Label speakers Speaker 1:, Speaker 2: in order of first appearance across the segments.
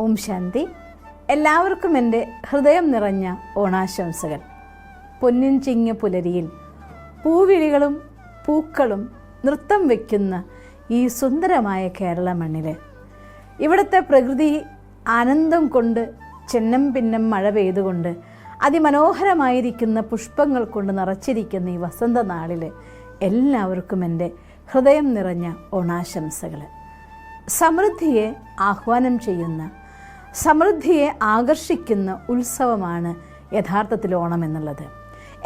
Speaker 1: ഓം ശാന്തി. എല്ലാവർക്കും എൻ്റെ ഹൃദയം നിറഞ്ഞ ഓണാശംസകൾ. പൊന്നിൻ ചിങ്ങ പുലരിയിൽ പൂവിളികളും പൂക്കളും നൃത്തം വയ്ക്കുന്ന ഈ സുന്ദരമായ കേരള മണ്ണിൽ ഇവിടുത്തെ പ്രകൃതി ആനന്ദം കൊണ്ട് ചെന്നം പിന്നം മഴ പെയ്തുകൊണ്ട് അതിമനോഹരമായിരിക്കുന്ന പുഷ്പങ്ങൾ കൊണ്ട് നിറച്ചിരിക്കുന്ന ഈ വസന്തനാളിൽ എല്ലാവർക്കും എൻ്റെ ഹൃദയം നിറഞ്ഞ ഓണാശംസകൾ. സമൃദ്ധിയെ ആഹ്വാനം ചെയ്യുന്ന, സമൃദ്ധിയെ ആകർഷിക്കുന്ന ഉത്സവമാണ് യഥാർത്ഥത്തിൽ ഓണം എന്നുള്ളത്.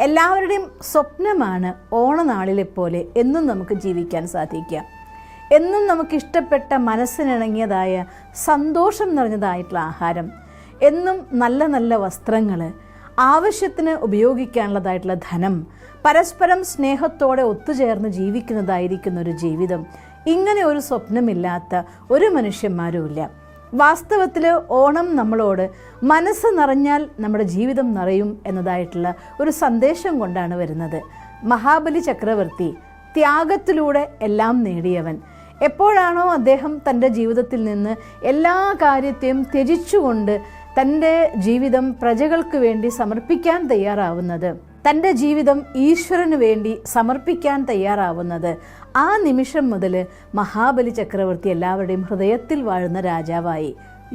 Speaker 1: എല്ലാവരുടെയും സ്വപ്നമാണ് ഓണനാളിലെ പോലെ എന്നും നമുക്ക് ജീവിക്കാൻ സാധിക്കുക. എന്നും നമുക്കിഷ്ടപ്പെട്ട മനസ്സിനിണങ്ങിയതായ സന്തോഷം നിറഞ്ഞതായിട്ടുള്ള ആഹാരം, എന്നും നല്ല നല്ല വസ്ത്രങ്ങൾ, ആവശ്യത്തിന് ഉപയോഗിക്കാനുള്ളതായിട്ടുള്ള ധനം, പരസ്പരം സ്നേഹത്തോടെ ഒത്തുചേർന്ന് ജീവിക്കുന്നതായിരിക്കുന്ന ഒരു ജീവിതം. ഇങ്ങനെ ഒരു സ്വപ്നമില്ലാത്ത ഒരു മനുഷ്യന്മാരുമില്ല. വാസ്തവത്തിൽ ഓണം നമ്മളോട് മനസ്സ് നിറഞ്ഞാൽ നമ്മുടെ ജീവിതം നിറയും എന്നതായിട്ടുള്ള ഒരു സന്ദേശം കൊണ്ടാണ് വരുന്നത്. മഹാബലി ചക്രവർത്തി ത്യാഗത്തിലൂടെ എല്ലാം നേടിയവൻ. എപ്പോഴാണോ അദ്ദേഹം തൻ്റെ ജീവിതത്തിൽ നിന്ന് എല്ലാ കാര്യത്തെയും ത്യജിച്ചുകൊണ്ട് തൻ്റെ ജീവിതം പ്രജകൾക്ക് വേണ്ടി സമർപ്പിക്കാൻ തയ്യാറാവുന്നത്, തൻ്റെ ജീവിതം ഈശ്വരന് വേണ്ടി സമർപ്പിക്കാൻ തയ്യാറാവുന്നത്, ആ നിമിഷം മുതൽ മഹാബലി ചക്രവർത്തി എല്ലാവരുടെയും ഹൃദയത്തിൽ വാഴുന്ന രാജാവായി.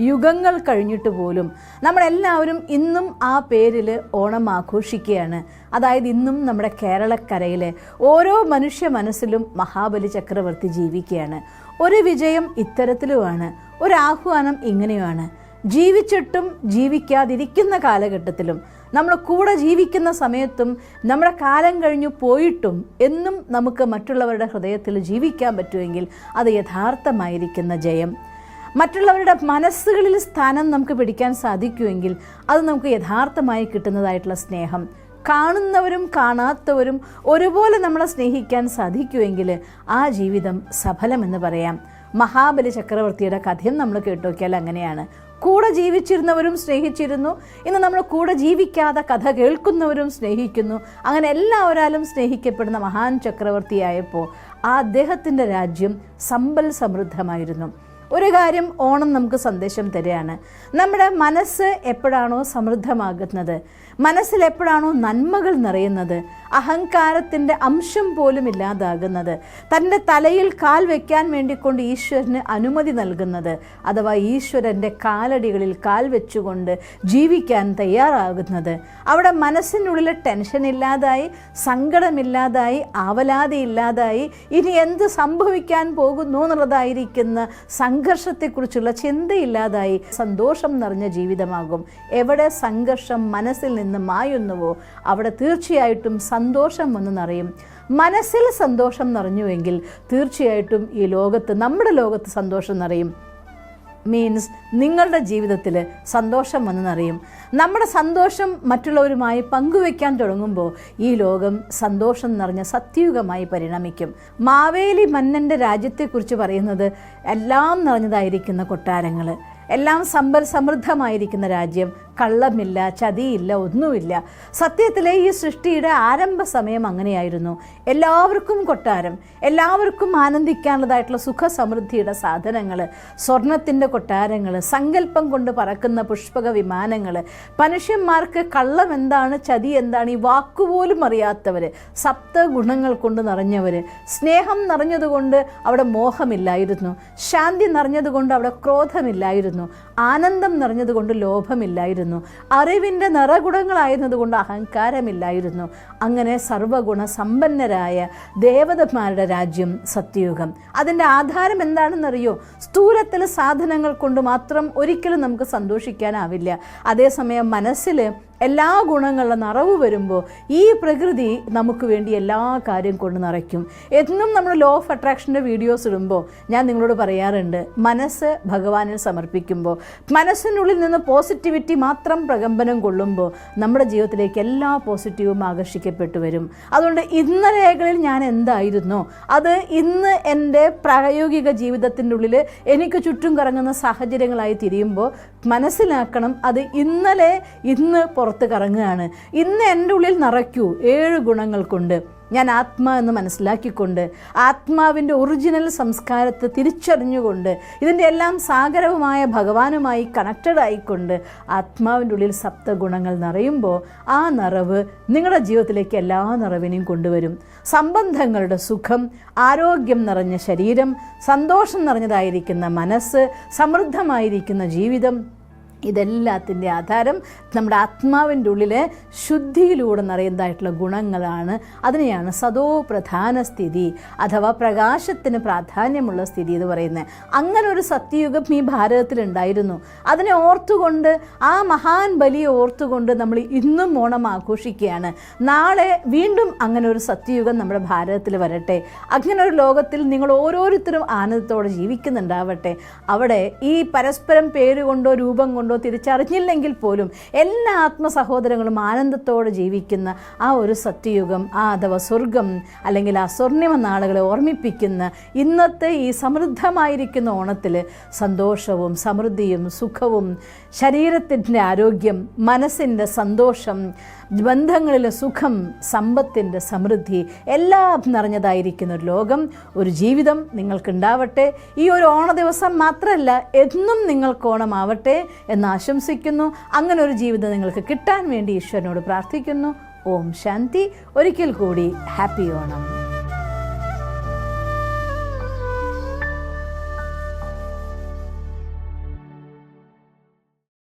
Speaker 1: യുഗങ്ങൾ കഴിഞ്ഞിട്ട് പോലും നമ്മളെല്ലാവരും ഇന്നും ആ പേരിൽ ഓണം ആഘോഷിക്കുകയാണ്. അതായത് ഇന്നും നമ്മുടെ കേരളക്കരയിലെ ഓരോ മനുഷ്യ മനസ്സിലും മഹാബലി ചക്രവർത്തി ജീവിക്കുകയാണ്. ഒരു വിജയം ഇത്തരത്തിലുമാണ്, ഒരാഹ്വാനം ഇങ്ങനെയുമാണ്. ജീവിച്ചിട്ടും ജീവിക്കാതിരിക്കുന്ന കാലഘട്ടത്തിലും, നമ്മൾ കൂടെ ജീവിക്കുന്ന സമയത്തും, നമ്മുടെ കാലം കഴിഞ്ഞു പോയിട്ടും എന്നും നമുക്ക് മറ്റുള്ളവരുടെ ഹൃദയത്തിൽ ജീവിക്കാൻ പറ്റുമെങ്കിൽ അത് യഥാർത്ഥമായിരിക്കുന്ന ജയം. മറ്റുള്ളവരുടെ മനസ്സുകളിൽ സ്ഥാനം നമുക്ക് പിടിക്കാൻ സാധിക്കുമെങ്കിൽ അത് നമുക്ക് യഥാർത്ഥമായി കിട്ടുന്നതായിട്ടുള്ള സ്നേഹം. കാണുന്നവരും കാണാത്തവരും ഒരുപോലെ നമ്മളെ സ്നേഹിക്കാൻ സാധിക്കുമെങ്കിൽ ആ ജീവിതം സഫലമെന്ന് പറയാം. മഹാബലി ചക്രവർത്തിയുടെ കഥയും നമ്മൾ കേട്ടുനോക്കിയാൽ അങ്ങനെയാണ്. കൂടെ ജീവിച്ചിരുന്നവരും സ്നേഹിച്ചിരുന്നു, ഇന്ന് നമ്മൾ കൂടെ ജീവിക്കാതെ കഥ കേൾക്കുന്നവരും സ്നേഹിക്കുന്നു. അങ്ങനെ എല്ലാവരാലും സ്നേഹിക്കപ്പെടുന്ന മഹാൻ ചക്രവർത്തിയായപ്പോൾ ആ അദ്ദേഹത്തിൻ്റെ രാജ്യം സമ്പൽ സമൃദ്ധമായിരുന്നു. ഒരു കാര്യം ഓണം നമുക്ക് സന്ദേശം തരികയാണ്. നമ്മുടെ മനസ്സ് എപ്പോഴാണോ സമൃദ്ധമാകുന്നത്, മനസ്സിൽ എപ്പോഴാണോ നന്മകൾ നിറയുന്നത്, അഹങ്കാരത്തിൻ്റെ അംശം പോലും ഇല്ലാതാകുന്നത്, തൻ്റെ തലയിൽ കാൽ വയ്ക്കാൻ വേണ്ടിക്കൊണ്ട് ഈശ്വരന് അനുമതി നൽകുന്നത്, അഥവാ ഈശ്വരൻ്റെ കാലടികളിൽ കാൽ വെച്ചുകൊണ്ട് ജീവിക്കാൻ തയ്യാറാകുന്നത്, അവിടെ മനസ്സിനുള്ളിൽ ടെൻഷൻ ഇല്ലാതായി, സങ്കടമില്ലാതായി, ആവലാതി ഇല്ലാതായി, ഇനി എന്ത് സംഭവിക്കാൻ പോകുന്നു എന്നുള്ളതായിരിക്കുന്ന സംഘർഷത്തെക്കുറിച്ചുള്ള ചിന്തയില്ലാതായി സന്തോഷം നിറഞ്ഞ ജീവിതമാകും. എവിടെ സംഘർഷം മനസ്സിൽ നിന്ന് മായുന്നുവോ അവിടെ തീർച്ചയായിട്ടും സന്തോഷം വന്ന് നിറയും. മനസ്സിൽ സന്തോഷം നിറഞ്ഞുവെങ്കിൽ തീർച്ചയായിട്ടും ഈ ലോകത്ത്, നമ്മുടെ ലോകത്ത് സന്തോഷം നിറയും. മീൻസ് നിങ്ങളുടെ ജീവിതത്തിൽ സന്തോഷം വന്ന് നിറയും. നമ്മുടെ സന്തോഷം മറ്റുള്ളവരുമായി പങ്കുവെക്കാൻ തുടങ്ങുമ്പോൾ ഈ ലോകം സന്തോഷം നിറഞ്ഞ സത്യയുഗമായി പരിണമിക്കും. മാവേലി മന്നൻ്റെ രാജ്യത്തെക്കുറിച്ച് പറയുന്നത് എല്ലാം നിറഞ്ഞതായിരിക്കുന്ന കൊട്ടാരങ്ങൾ, എല്ലാം സമ്പൽ സമൃദ്ധമായിരിക്കുന്ന രാജ്യം, കള്ളമില്ല, ചതിയില്ല, ഒന്നുമില്ല. സത്യത്തിലെ ഈ സൃഷ്ടിയുടെ ആരംഭ സമയം അങ്ങനെയായിരുന്നു. എല്ലാവർക്കും കൊട്ടാരം, എല്ലാവർക്കും ആനന്ദിക്കാനുള്ളതായിട്ടുള്ള സുഖസമൃദ്ധിയുടെ സാധനങ്ങൾ, സ്വർണത്തിൻ്റെ കൊട്ടാരങ്ങൾ, സങ്കല്പം കൊണ്ട് പറക്കുന്ന പുഷ്പക വിമാനങ്ങൾ, മനുഷ്യന്മാർക്ക് കള്ളം എന്താണ്, ചതി എന്താണ് ഈ വാക്കുപോലും അറിയാത്തവർ, സപ്തഗുണങ്ങൾ കൊണ്ട് നിറഞ്ഞവർ, സ്നേഹം നിറഞ്ഞതുകൊണ്ട് അവിടെ മോഹമില്ലായിരുന്നു, ശാന്തി നിറഞ്ഞതുകൊണ്ട് അവിടെ ക്രോധമില്ലായിരുന്നു, ആനന്ദം നിറഞ്ഞതുകൊണ്ട് ലോഭമില്ലായിരുന്നു, അറിവിൻ്റെ നിറഗുണങ്ങളായിരുന്നതുകൊണ്ട് അഹങ്കാരമില്ലായിരുന്നു. അങ്ങനെ സർവഗുണ സമ്പന്നരായ ദേവതന്മാരുടെ രാജ്യം സത്യയുഗം. അതിൻ്റെ ആധാരം എന്താണെന്നറിയോ? സ്ഥൂലത്തിലെ സാധനങ്ങൾ കൊണ്ട് മാത്രം ഒരിക്കലും നമുക്ക് സന്തോഷിക്കാനാവില്ല. അതേസമയം മനസ്സിൽ എല്ലാ ഗുണങ്ങളുടെ നിറവ് വരുമ്പോൾ ഈ പ്രകൃതി നമുക്ക് വേണ്ടി എല്ലാ കാര്യം കൊണ്ട് നിറയ്ക്കും. എന്നും നമ്മൾ ലോ ഓഫ് അട്രാക്ഷൻ്റെ വീഡിയോസ് ഇടുമ്പോൾ ഞാൻ നിങ്ങളോട് പറയാറുണ്ട്, മനസ്സ് ഭഗവാനിൽ സമർപ്പിക്കുമ്പോൾ, മനസ്സിനുള്ളിൽ നിന്ന് പോസിറ്റിവിറ്റി മാത്രം പ്രകമ്പനം കൊള്ളുമ്പോൾ നമ്മുടെ ജീവിതത്തിലേക്ക് എല്ലാ പോസിറ്റീവും ആകർഷിക്കപ്പെട്ടു വരും. അതുകൊണ്ട് ഇന്നലെകളിൽ ഞാൻ എന്തായിരുന്നോ അത് ഇന്ന് എൻ്റെ പ്രായോഗിക ജീവിതത്തിൻ്റെ ഉള്ളിൽ എനിക്ക് ചുറ്റും കറങ്ങുന്ന സാഹചര്യങ്ങളായി തിരിയുമ്പോൾ മനസ്സിലാക്കണം, അത് ഇന്നലെ ഇന്ന് പുറത്ത് കറങ്ങുകയാണ്. ഇന്ന് എൻ്റെ ഉള്ളിൽ നിറയ്ക്കൂ 7 ഗുണങ്ങൾ കൊണ്ട്. ഞാൻ ആത്മാ എന്ന് മനസ്സിലാക്കിക്കൊണ്ട് ആത്മാവിൻ്റെ ഒറിജിനൽ സംസ്കാരത്തെ തിരിച്ചറിഞ്ഞുകൊണ്ട് ഇതിൻ്റെ എല്ലാം സാഗരവുമായ ഭഗവാനുമായി കണക്റ്റഡ് ആയിക്കൊണ്ട് ആത്മാവിൻ്റെ ഉള്ളിൽ സപ്തഗുണങ്ങൾ നിറയുമ്പോൾ ആ നിറവ് നിങ്ങളുടെ ജീവിതത്തിലേക്ക് എല്ലാ നിറവിനെയും കൊണ്ടുവരും. സംബന്ധങ്ങളുടെ സുഖം, ആരോഗ്യം നിറഞ്ഞ ശരീരം, സന്തോഷം നിറഞ്ഞതായിരിക്കുന്ന മനസ്സ്, സമൃദ്ധമായിരിക്കുന്ന ജീവിതം, ഇതെല്ലാത്തിൻ്റെ ആധാരം നമ്മുടെ ആത്മാവിൻ്റെ ഉള്ളിലെ ശുദ്ധിയിലൂടെ നിറയുന്നതായിട്ടുള്ള ഗുണങ്ങളാണ്. അതിനെയാണ് സദോ പ്രധാന സ്ഥിതി അഥവാ പ്രകാശത്തിന് പ്രാധാന്യമുള്ള സ്ഥിതി എന്ന് പറയുന്നത്. അങ്ങനെ ഒരു സത്യയുഗം ഈ ഭാരതത്തിലുണ്ടായിരുന്നു. അതിനെ ഓർത്തുകൊണ്ട്, ആ മഹാൻ ബലിയെ ഓർത്തുകൊണ്ട് നമ്മൾ ഇന്നും ഓണം ആഘോഷിക്കുകയാണ്. നാളെ വീണ്ടും അങ്ങനെ ഒരു സത്യയുഗം നമ്മുടെ ഭാരതത്തിൽ വരട്ടെ. അങ്ങനെ ഒരു ലോകത്തിൽ നിങ്ങൾ ഓരോരുത്തരും ആനന്ദത്തോടെ ജീവിക്കുന്നുണ്ടാവട്ടെ. അവിടെ ഈ പരസ്പരം പേരുകൊണ്ടോ രൂപം കൊണ്ടോ തിരിച്ചറിഞ്ഞില്ലെങ്കിൽ പോലും എല്ലാ ആത്മസഹോദരങ്ങളും ആനന്ദത്തോടെ ജീവിക്കുന്ന ആ ഒരു സത്യയുഗം, അഥവാ സ്വർഗം അല്ലെങ്കിൽ ആ സ്വർണ്ണിമ നാളുകളെ ഓർമ്മിപ്പിക്കുന്ന ഇന്നത്തെ ഈ സമൃദ്ധമായിരിക്കുന്ന ഓണത്തിൽ സന്തോഷവും സമൃദ്ധിയും സുഖവും, ശരീരത്തിൻ്റെ ആരോഗ്യം, മനസ്സിൻ്റെ സന്തോഷം, ബന്ധങ്ങളിലെ സുഖം, സമ്പത്തിൻ്റെ സമൃദ്ധി എല്ലാം നിറഞ്ഞതായിരിക്കുന്ന ഒരു ലോകം, ഒരു ജീവിതം നിങ്ങൾക്കുണ്ടാവട്ടെ. ഈ ഒരു ഓണ ദിവസം മാത്രമല്ല, എന്നും നിങ്ങൾക്ക് ഓണമാവട്ടെ എന്ന് ആശംസിക്കുന്നു. അങ്ങനെ ഒരു ജീവിതം നിങ്ങൾക്ക് കിട്ടാൻ വേണ്ടി ഈശ്വരനോട് പ്രാർത്ഥിക്കുന്നു. ഓം ശാന്തി. ഒരിക്കൽ കൂടി ഹാപ്പി ഓണം.